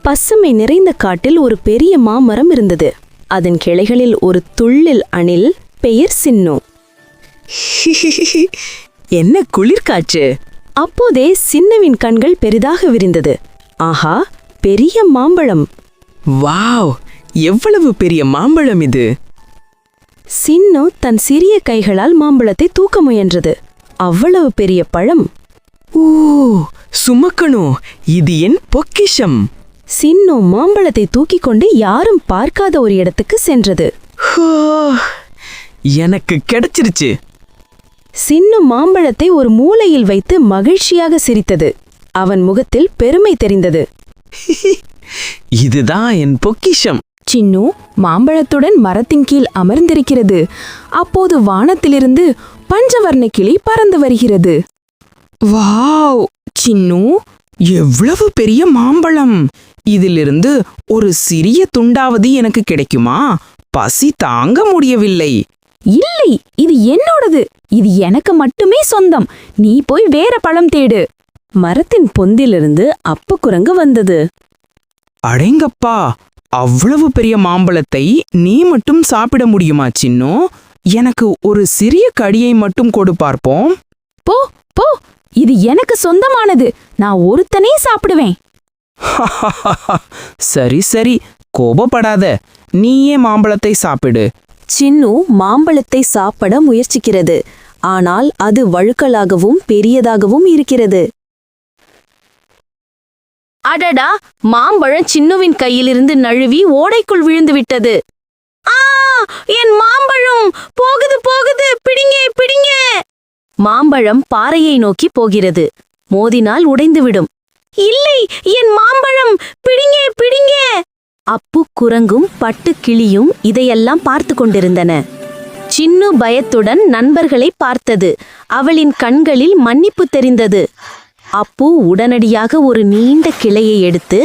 பசுமை நிறைந்த காட்டில் ஒரு பெரிய மாமரம் இருந்தது. அதன் கிளைகளில் ஒரு துள்ளில் அணில், பெயர் சின்னு. என்ன குளிர்காற்று! அப்போதே சின்னவின் கண்கள் பெரிதாக விரிந்தது. ஆஹா, பெரிய மாம்பழம்! வாவ், எவ்வளவு பெரிய மாம்பழம் இது! சின்னு தன் சிறிய கைகளால் மாம்பழத்தை தூக்க முயன்றது. அவ்வளவு பெரிய பழம்! ஓ, சுமக்கணும்! இது என் பொக்கிஷம்! சின்னு மாம்பழத்தை தூக்கிக் கொண்டு யாரும் பார்க்காத ஒரு இடத்துக்கு சென்றது. ஹோ, எனக்கு கிடைச்சிருச்சு! சின்னு மாம்பழத்தை ஒரு மூலையில் வைத்து மகிழ்ச்சியாக சிரித்தது. அவன் முகத்தில் பெருமை தெரிந்தது. இதுதான் என் பொக்கிஷம்! சின்னு மாம்பழத்துடன் மரத்தின் கீழ் அமர்ந்திருக்கிறது. அப்போது வானத்திலிருந்து பஞ்சவர்ண கிளி பறந்து வருகிறது. வாவ், சின்னு, எவ்வளவு பெரிய மாம்பழம்! இதிலிருந்து ஒரு சிறிய துண்டாவது எனக்கு கிடைக்குமா? பசி தாங்க முடியவில்லை. இல்லை, இது என்னோடது. இது எனக்கு மட்டுமே சொந்தம். நீ போய் வேற பழம் தேடு. மரத்தின் பொந்திலிருந்து அப்பு குரங்கு வந்தது. அடேங்கப்பா, அவ்வளவு பெரிய மாம்பழத்தை நீ மட்டும் சாப்பிட முடியுமா சின்னு? எனக்கு ஒரு சிறிய கடியை மட்டும் கொடு பார்ப்போம். போ போ, இது எனக்கு சொந்தமானது. நான் ஒருத்தனே சாப்பிடுவேன். சரி சரி, கோபப்படாத. நீயே மாம்பழத்தை சாப்பிடு. சின்னு மாம்பழத்தை சாப்பிட முயற்சிக்கிறது. ஆனால் அது வழுக்கலாகவும் பெரியதாகவும் இருக்கிறது. அடடா, மாம்பழம் சின்னுவின் கையிலிருந்து நழுவி ஓடைக்குள் விழுந்து விட்டது. ஆ, என் மாம்பழம் போகுது போகுது, பிடிங்க பிடிங்க! மாம்பழம் பாறையை நோக்கி போகிறது. மோதினால் உடைந்துவிடும். இல்லை, என் மாம்பழம், பிடிங்க பிடிங்க! அப்பு குரங்கும் பட்டு கிளியும் இதையெல்லாம் பார்த்து கொண்டிருந்தன. சின்னு பயத்துடன் நண்பர்களை பார்த்தது. அவளின் கண்களில் மன்னிப்பு தெரிந்தது. அப்பு உடனடியாக ஒரு நீண்ட கிளையை எடுத்து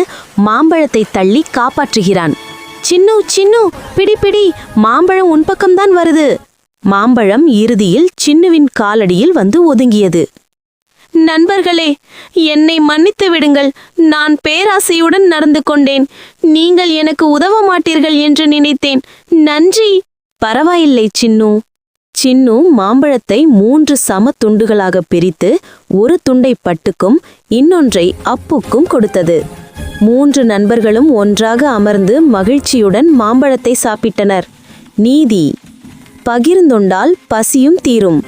மாம்பழத்தை தள்ளி காப்பாற்றுகிறான். சின்னு சின்னு, பிடி பிடி, மாம்பழம் உன் பக்கம்தான் வருது. மாம்பழம் இறுதியில் சின்னுவின் காலடியில் வந்து ஒதுங்கியது. நண்பர்களே, என்னை மன்னித்து விடுங்கள். நான் பேராசையுடன் நடந்து கொண்டேன். நீங்கள் எனக்கு உதவ மாட்டீர்கள் என்று நினைத்தேன். நன்றி. பரவாயில்லை சின்னு. சின்னு மாம்பழத்தை 3 சம துண்டுகளாக பிரித்து ஒரு துண்டை பட்டுக்கும் இன்னொன்றை அப்புக்கும் கொடுத்தது. 3 நண்பர்களும் ஒன்றாக அமர்ந்து மகிழ்ச்சியுடன் மாம்பழத்தை சாப்பிட்டனர். நீதி: பகிர்ந்துண்டால் பசியும் தீரும்.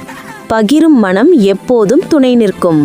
பகிரும் மனம் எப்போதும் துணை நிற்கும்.